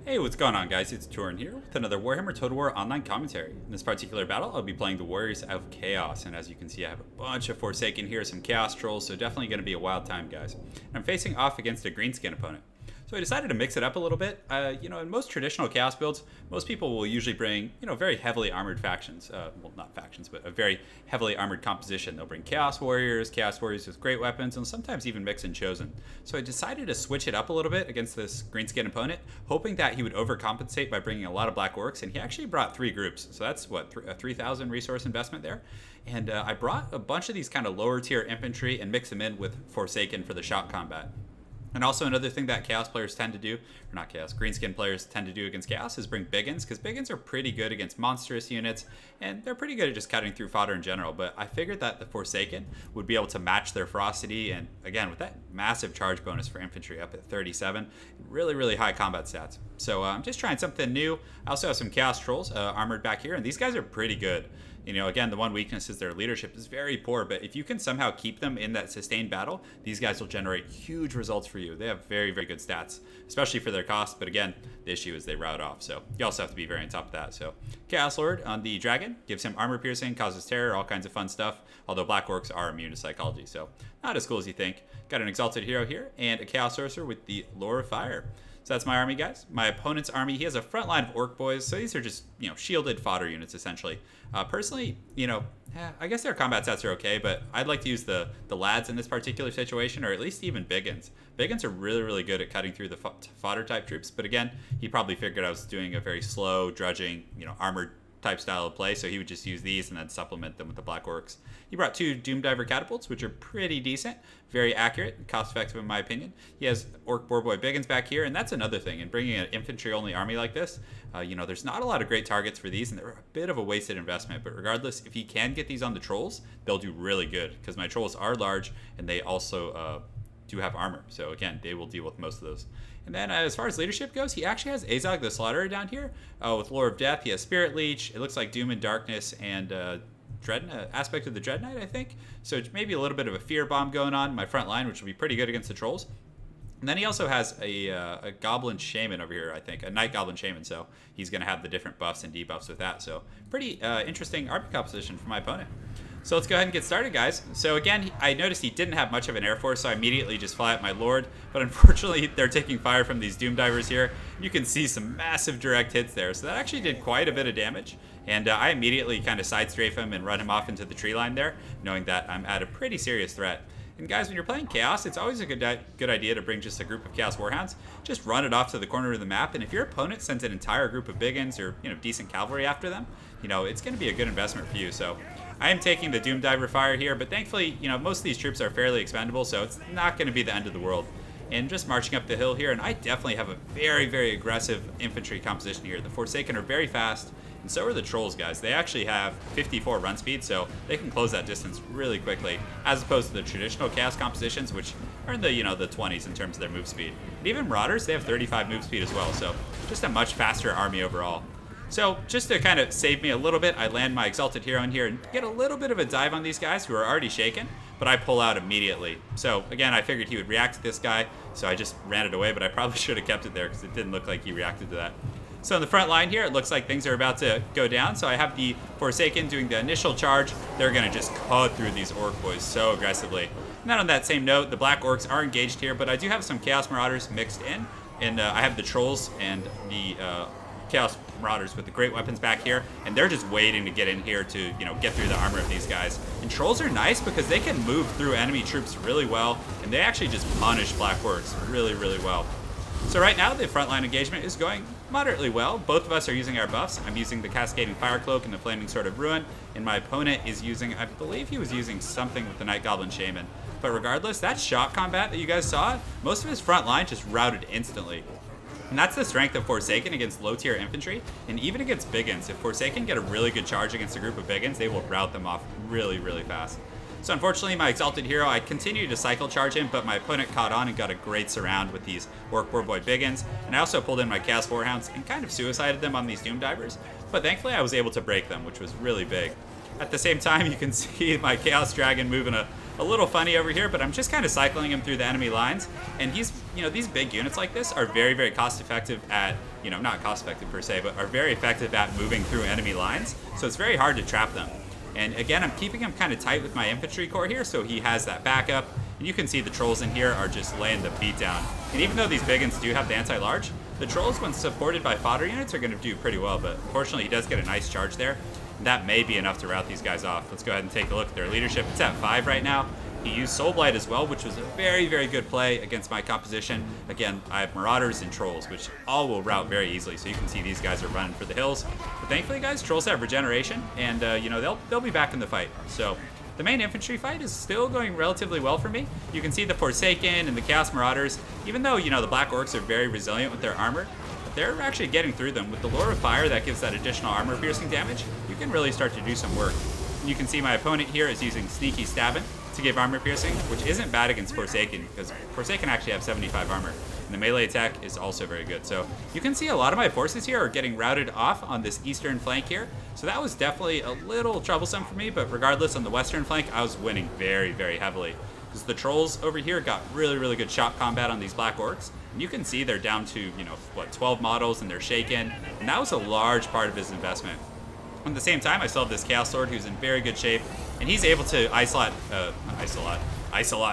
Hey, what's going on, guys? It's Turin here with another Warhammer Total War online commentary. In this particular battle, I'll be playing the Warriors of Chaos, and as you can see, I have a bunch of Forsaken here, some Chaos Trolls, so definitely going to be a wild time, guys. And I'm facing off against a Greenskin opponent. So I decided to mix it up a little bit. In most traditional Chaos builds, most people will usually bring, very heavily armored factions. Well, not factions, but a very heavily armored composition. They'll bring Chaos Warriors with great weapons, and sometimes even mix in Chosen. So I decided to switch it up a little bit against this Greenskin opponent, hoping that he would overcompensate by bringing a lot of Black Orcs, and he actually brought 3 groups. So that's, a 3,000 resource investment there. And I brought a bunch of these kind of lower tier infantry and mix them in with Forsaken for the shock combat. And also another thing that Chaos players tend to do, or not Chaos, Greenskin players tend to do against Chaos is bring Biggins, because Biggins are pretty good against monstrous units, and they're pretty good at just cutting through fodder in general, but I figured that the Forsaken would be able to match their ferocity, and again, with that massive charge bonus for infantry up at 37, really, really high combat stats. So I'm just trying something new. I also have some Chaos Trolls armored back here, and these guys are pretty good. Again, the one weakness is their leadership is very poor, but if you can somehow keep them in that sustained battle, these guys will generate huge results for you. They have very, very good stats, especially for their cost, but again, the issue is they rout off, so you also have to be very on top of that. So Chaos Lord on the Dragon gives him armor piercing, causes terror, all kinds of fun stuff, although Black Orcs are immune to psychology, so not as cool as you think. Got an Exalted Hero here, and a Chaos Sorcerer with the Lore of Fire. So that's my army, guys. My opponent's army, he has a front line of Orc Boys, so these are just, shielded fodder units, essentially. Personally, I guess their combat stats are okay, but I'd like to use the lads in this particular situation, or at least even Biggins. Biggins are really, really good at cutting through the fodder-type troops, but again, he probably figured I was doing a very slow, drudging, armored type style of play, so he would just use these and then supplement them with the Black Orcs. He brought 2 Doomdiver catapults, which are pretty decent, very accurate, cost effective in my opinion. He has Orc Boar Boy Biggins back here, and that's another thing. In bringing an infantry-only army like this, there's not a lot of great targets for these, and they're a bit of a wasted investment, but regardless, if he can get these on the Trolls, they'll do really good, because my Trolls are large, and they also do have armor, so again, they will deal with most of those. And then as far as leadership goes, he actually has Azog the Slaughterer down here with Lore of Death. He has Spirit Leech. It looks like Doom and Darkness and aspect of the Dread Knight, I think. So maybe a little bit of a Fear Bomb going on in my front line, which will be pretty good against the Trolls. And then he also has a Goblin Shaman over here, I think, a Night Goblin Shaman. So he's going to have the different buffs and debuffs with that. So pretty interesting army composition for my opponent. So let's go ahead and get started, guys. So again, I noticed he didn't have much of an air force, so I immediately just fly at my Lord. But unfortunately, they're taking fire from these Doom Divers here. You can see some massive direct hits there. So that actually did quite a bit of damage. And I immediately kind of side strafe him and run him off into the tree line there, knowing that I'm at a pretty serious threat. And guys, when you're playing Chaos, it's always a good idea to bring just a group of Chaos Warhounds. Just run it off to the corner of the map, and if your opponent sends an entire group of Biggins or decent cavalry after them, it's going to be a good investment for you. So I am taking the Doom Diver fire here, but thankfully, most of these troops are fairly expendable, so it's not going to be the end of the world. And just marching up the hill here, and I definitely have a very, very aggressive infantry composition here. The Forsaken are very fast, and so are the Trolls, guys. They actually have 54 run speed, so they can close that distance really quickly, as opposed to the traditional Chaos compositions, which are in the, the 20s in terms of their move speed. And even Marauders, they have 35 move speed as well, so just a much faster army overall. So just to kind of save me a little bit, I land my Exalted Hero in here and get a little bit of a dive on these guys who are already shaken, but I pull out immediately. So again, I figured he would react to this guy, so I just ran it away, but I probably should have kept it there because it didn't look like he reacted to that. So in the front line here, it looks like things are about to go down. So I have the Forsaken doing the initial charge. They're going to just cut through these Orc Boys so aggressively. And then on that same note, the Black Orcs are engaged here, but I do have some Chaos Marauders mixed in. And I have the Trolls and the Chaos Marauders with the great weapons back here, and they're just waiting to get in here to, get through the armor of these guys. And Trolls are nice because they can move through enemy troops really well, and they actually just punish Black Orcs really, really well. So right now, the frontline engagement is going moderately well. Both of us are using our buffs. I'm using the Cascading Fire Cloak and the Flaming Sword of Ruin, and my opponent is using, I believe he was using something with the Night Goblin Shaman. But regardless, that shock combat that you guys saw, most of his front line just routed instantly. And that's the strength of Forsaken against low-tier infantry, and even against Biggins. If Forsaken get a really good charge against a group of Biggins, they will rout them off really, really fast. So unfortunately, my Exalted Hero, I continued to cycle charge him, but my opponent caught on and got a great surround with these Orc Boar Boy Biggins. And I also pulled in my Chaos Warhounds and kind of suicided them on these Doom Divers. But thankfully, I was able to break them, which was really big. At the same time, you can see my Chaos Dragon moving a little funny over here, but I'm just kind of cycling him through the enemy lines. And he's, these big units like this are very, very cost effective at, not cost effective per se, but are very effective at moving through enemy lines. So it's very hard to trap them. And again, I'm keeping him kind of tight with my infantry corps here, so he has that backup. And you can see the trolls in here are just laying the beat down. And even though these big uns do have the anti-large, the trolls, when supported by fodder units, are going to do pretty well. But unfortunately, he does get a nice charge there. And that may be enough to rout these guys off. Let's go ahead and take a look at their leadership. It's at 5 right now. He used Soul Blight as well, which was a very, very good play against my composition. Again, I have Marauders and Trolls, which all will rout very easily. So you can see these guys are running for the hills. But thankfully, guys, Trolls have Regeneration, and they'll be back in the fight. So the main infantry fight is still going relatively well for me. You can see the Forsaken and the Chaos Marauders, even though, the Black Orcs are very resilient with their armor, they're actually getting through them. With the Lure of Fire that gives that additional armor piercing damage, you can really start to do some work. And you can see my opponent here is using Sneaky Stabbing to give armor piercing, which isn't bad against Forsaken, because Forsaken actually have 75 armor. And the melee attack is also very good. So you can see a lot of my forces here are getting routed off on this eastern flank here. So that was definitely a little troublesome for me, but regardless, on the western flank, I was winning very, very heavily. Because the trolls over here got really, really good shot combat on these Black Orcs. And you can see they're down to, 12 models, and they're shaken. And that was a large part of his investment. At the same time, I still have this Chaos Lord who's in very good shape, and he's able to isolate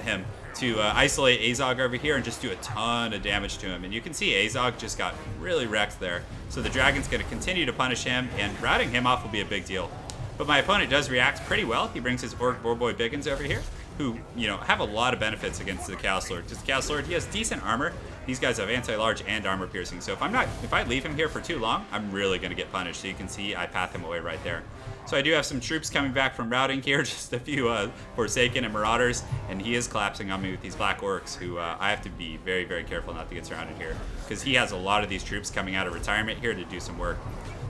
him to isolate Azog over here and just do a ton of damage to him. And you can see Azog just got really wrecked there. So the Dragon's going to continue to punish him, and routing him off will be a big deal. But my opponent does react pretty well. He brings his Orc Boarboy Biggins over here, who, have a lot of benefits against the Chaos Lord. Because the Chaos Lord, he has decent armor. These guys have anti-large and armor piercing. So if I leave him here for too long, I'm really going to get punished. So you can see I path him away right there. So I do have some troops coming back from routing here, just a few Forsaken and Marauders, and he is collapsing on me with these Black Orcs, who I have to be very, very careful not to get surrounded here, because he has a lot of these troops coming out of retirement here to do some work.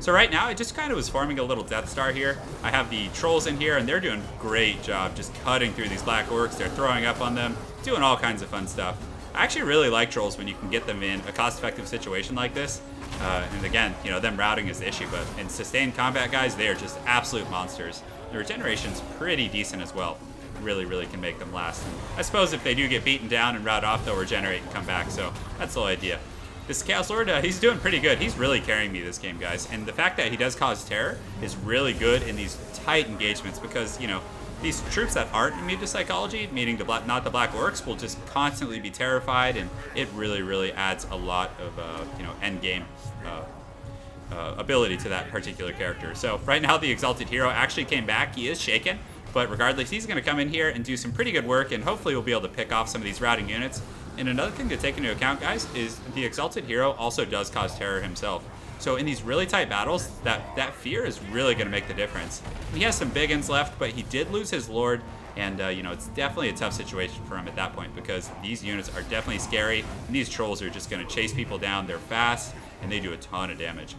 So right now, I just kind of was forming a little Death Star here. I have the Trolls in here, and they're doing a great job just cutting through these Black Orcs. They're throwing up on them, doing all kinds of fun stuff. I actually really like Trolls when you can get them in a cost-effective situation like this. And again, them routing is the issue, but in sustained combat, guys, they are just absolute monsters. The regeneration's pretty decent as well. Really, really can make them last. And I suppose if they do get beaten down and rout off, they'll regenerate and come back, so that's the whole idea. This Chaos Lord, he's doing pretty good. He's really carrying me this game, guys. And the fact that he does cause terror is really good in these tight engagements because, these troops that aren't immune to psychology, meaning not the Black Orcs, will just constantly be terrified, and it really, really adds a lot of, end game ability to that particular character. So right now, the Exalted Hero actually came back. He is shaken, but regardless, he's going to come in here and do some pretty good work, and hopefully we'll be able to pick off some of these routing units. And another thing to take into account, guys, is the Exalted Hero also does cause terror himself. So in these really tight battles, that fear is really going to make the difference. He has some big ends left, but he did lose his Lord, and it's definitely a tough situation for him at that point because these units are definitely scary, and these Trolls are just going to chase people down. They're fast, and they do a ton of damage.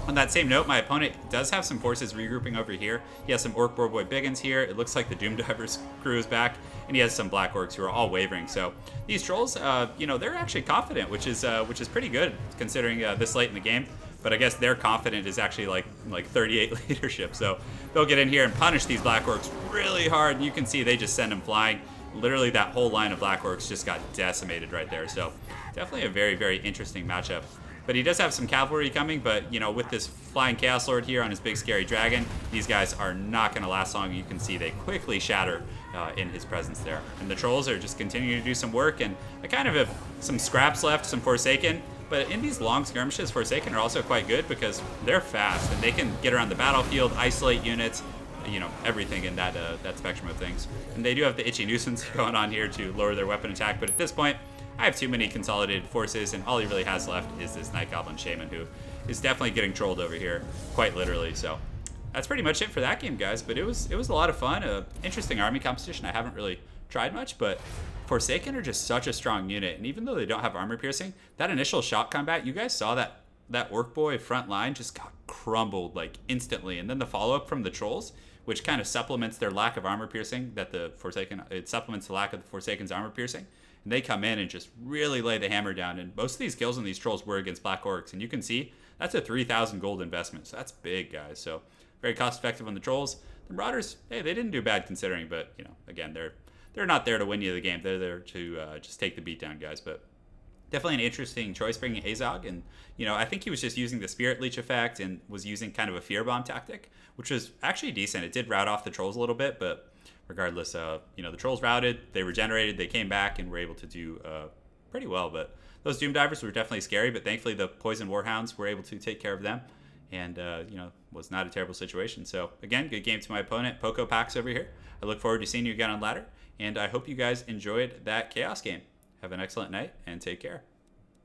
On that same note, my opponent does have some forces regrouping over here. He has some Orc Boarboy Biggins here. It looks like the Doom Divers crew is back, and he has some Black Orcs who are all wavering. So these Trolls, they're actually confident, which is pretty good considering this late in the game. But I guess their confident is actually like 38 leadership. So they'll get in here and punish these Black Orcs really hard. And you can see they just send them flying. Literally that whole line of Black Orcs just got decimated right there. So definitely a very, very interesting matchup. But he does have some cavalry coming, but, with this flying Chaos Lord here on his big scary dragon, these guys are not going to last long. You can see they quickly shatter in his presence there. And the Trolls are just continuing to do some work, and I kind of have some scraps left, some Forsaken. But in these long skirmishes, Forsaken are also quite good because they're fast, and they can get around the battlefield, isolate units, everything in that spectrum of things. And they do have the Itchy Nuisance going on here to lower their weapon attack, but at this point, I have too many consolidated forces, and all he really has left is this Night Goblin Shaman, who is definitely getting trolled over here, quite literally. So that's pretty much it for that game, guys. But it was a lot of fun. Interesting army composition. I haven't really tried much, but Forsaken are just such a strong unit. And even though they don't have armor piercing, that initial shot combat, you guys saw that Orc Boy front line just got crumbled like instantly. And then the follow-up from the Trolls, which kind of supplements their lack of armor piercing, it supplements the lack of the Forsaken's armor piercing. And they come in and just really lay the hammer down. And most of these kills on these Trolls were against Black Orcs. And you can see that's a 3,000 gold investment. So that's big, guys. So very cost effective on the Trolls. The Marauders, hey, they didn't do bad considering. But, again, they're they're not there to win you the game. They're there to just take the beat down, guys. But definitely an interesting choice bringing Azog, and I think he was just using the Spirit Leech effect and was using kind of a Fear Bomb tactic, which was actually decent. It did rout off the trolls a little bit, but regardless, the trolls routed, they regenerated, they came back, and were able to do pretty well. But those Doom Divers were definitely scary, but thankfully the Poison Warhounds were able to take care of them, and was not a terrible situation. So again, good game to my opponent, Poco Pax over here. I look forward to seeing you again on ladder, and I hope you guys enjoyed that Chaos game. Have an excellent night, and take care.